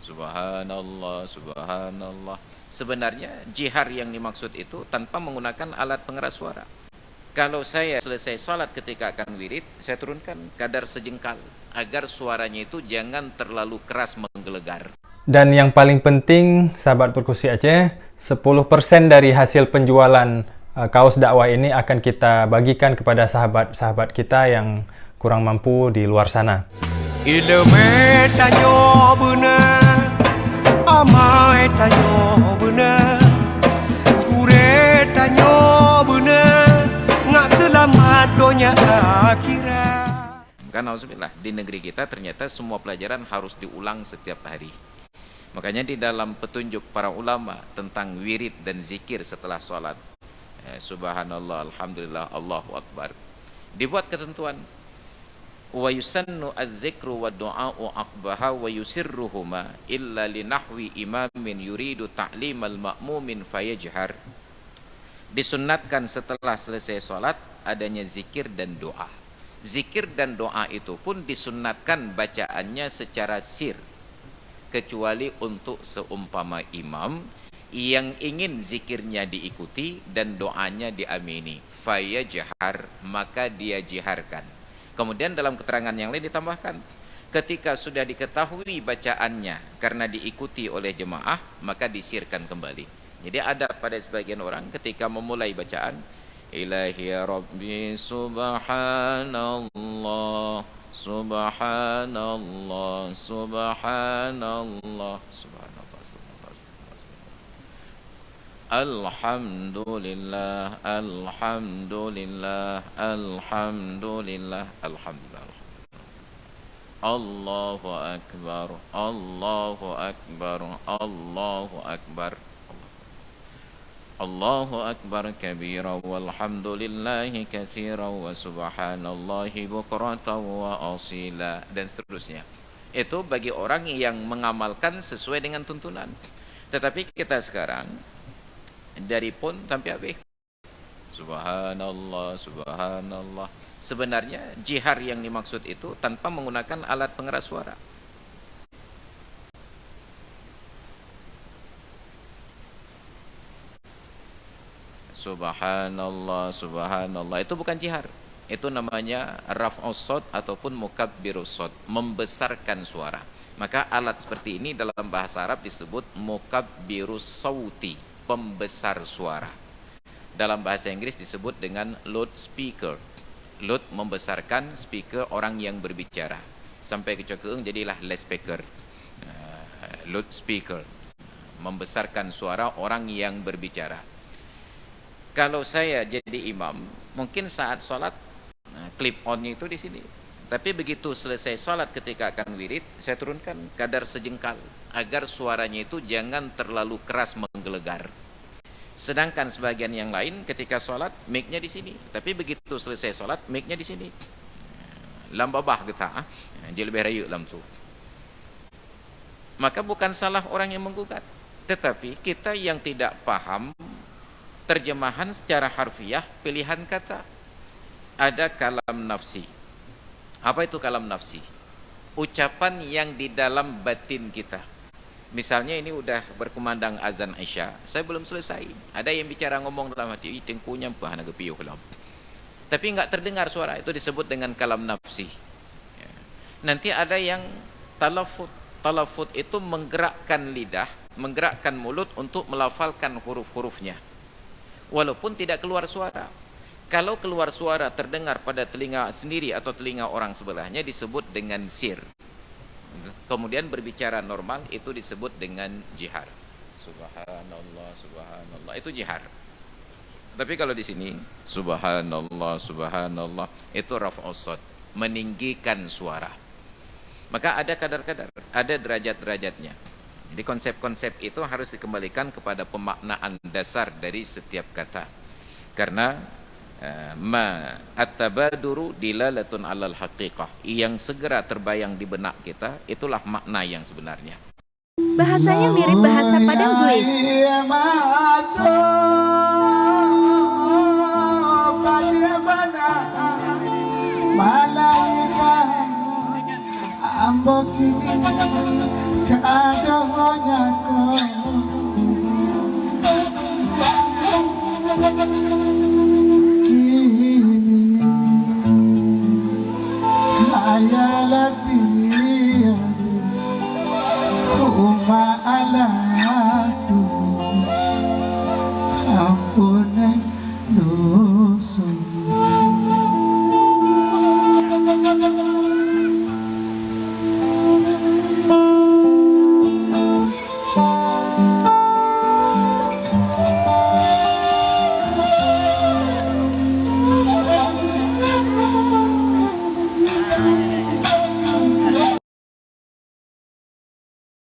Subhanallah, subhanallah. Sebenarnya jihar yang dimaksud itu tanpa menggunakan alat pengeras suara. Kalau saya selesai sholat ketika akan wirid, saya turunkan kadar sejengkal agar suaranya itu jangan terlalu keras menggelegar. Dan yang paling penting, sahabat perkusi Aceh, 10% dari hasil penjualan kaos dakwah ini akan kita bagikan kepada sahabat-sahabat kita yang kurang mampu di luar sana. Ilmu tanyo benar, amai tanyo benar, kure tanyo benar, ngak selamat dunia akhirat. Kan auzubillah, di negeri kita ternyata semua pelajaran harus diulang setiap hari. Makanya di dalam petunjuk para ulama tentang wirid dan zikir setelah sholat, subhanallah, alhamdulillah, Allahu akbar, dibuat ketentuan. Wa yusannu adz-dzikru wa du'a'u aqbaha wa yusirruhuma illa li nahwi imamin yuridu ta'limal ma'mumin fayajhar. Disunnatkan setelah selesai sholat adanya zikir dan doa. Zikir dan doa itu pun disunnatkan bacaannya secara sir, kecuali untuk seumpama imam yang ingin zikirnya diikuti dan doanya diamini, fayajhar, maka dia jiharkan. Kemudian dalam keterangan yang lain ditambahkan, ketika sudah diketahui bacaannya karena diikuti oleh jemaah, maka disirkan kembali. Jadi ada pada sebagian orang ketika memulai bacaan, Ilahi Rabbi subhanallah, subhanallah, subhanallah, subhanallah, subhanallah, alhamdulillah, alhamdulillah, alhamdulillah, alhamdulillah, Allahu akbar, Allahu akbar, Allahu akbar, Allahu akbar kabira walhamdulillahi katsira wa subhanallahi bukratan wa asila, dan seterusnya. Itu bagi orang yang mengamalkan sesuai dengan tuntunan. Tetapi kita sekarang dari pun sampai habis, subhanallah, subhanallah. Sebenarnya jihar yang dimaksud itu tanpa menggunakan alat pengeras suara. Subhanallah, subhanallah, itu bukan jihar. Itu namanya raf'us shad ataupun mukabbirus shad, membesarkan suara. Maka alat seperti ini dalam bahasa Arab disebut mukabbirus sauti, pembesar suara. Dalam bahasa Inggris disebut dengan loudspeaker. Loud membesarkan, speaker orang yang berbicara. Sampai ke Cokeung jadilah loudspeaker. Loudspeaker membesarkan suara orang yang berbicara. Kalau saya jadi imam, mungkin saat sholat, clip on-nya itu di sini. Tapi begitu selesai sholat ketika akan wirid, saya turunkan kadar sejengkal agar suaranya itu jangan terlalu keras menggelegar. Sedangkan sebagian yang lain ketika sholat, mic-nya di sini. Tapi begitu selesai sholat, mic-nya di sini. Lambabah kita, jadi lebih rayu langsung. Maka bukan salah orang yang menggugat, tetapi kita yang tidak paham terjemahan secara harfiah pilihan kata. Ada kalam nafsi. Apa itu kalam nafsi? Ucapan yang di dalam batin kita. Misalnya ini udah berkumandang azan Isya, saya belum selesai, ada yang bicara ngomong dalam hati, tengkunya apa nak piuh kelam, tapi enggak terdengar suara, itu disebut dengan kalam nafsi. Nanti ada yang talafut. Talafut itu menggerakkan lidah, menggerakkan mulut untuk melafalkan huruf-hurufnya walaupun tidak keluar suara. Kalau keluar suara terdengar pada telinga sendiri atau telinga orang sebelahnya disebut dengan sir. Kemudian berbicara normal itu disebut dengan jihar. Subhanallah, subhanallah, itu jihar. Tapi kalau di sini subhanallah, subhanallah, itu raf'us shad, meninggikan suara. Maka ada kadar-kadar, ada derajat-derajatnya. Jadi konsep-konsep itu harus dikembalikan kepada pemaknaan dasar dari setiap kata. Karena ma at-tabaduru dilalatun 'alal haqiqah, yang segera terbayang di benak kita itulah makna yang sebenarnya. Bahasanya mirip bahasa Padang Buis. Malaika ambok ini keadaan Ampunan dosa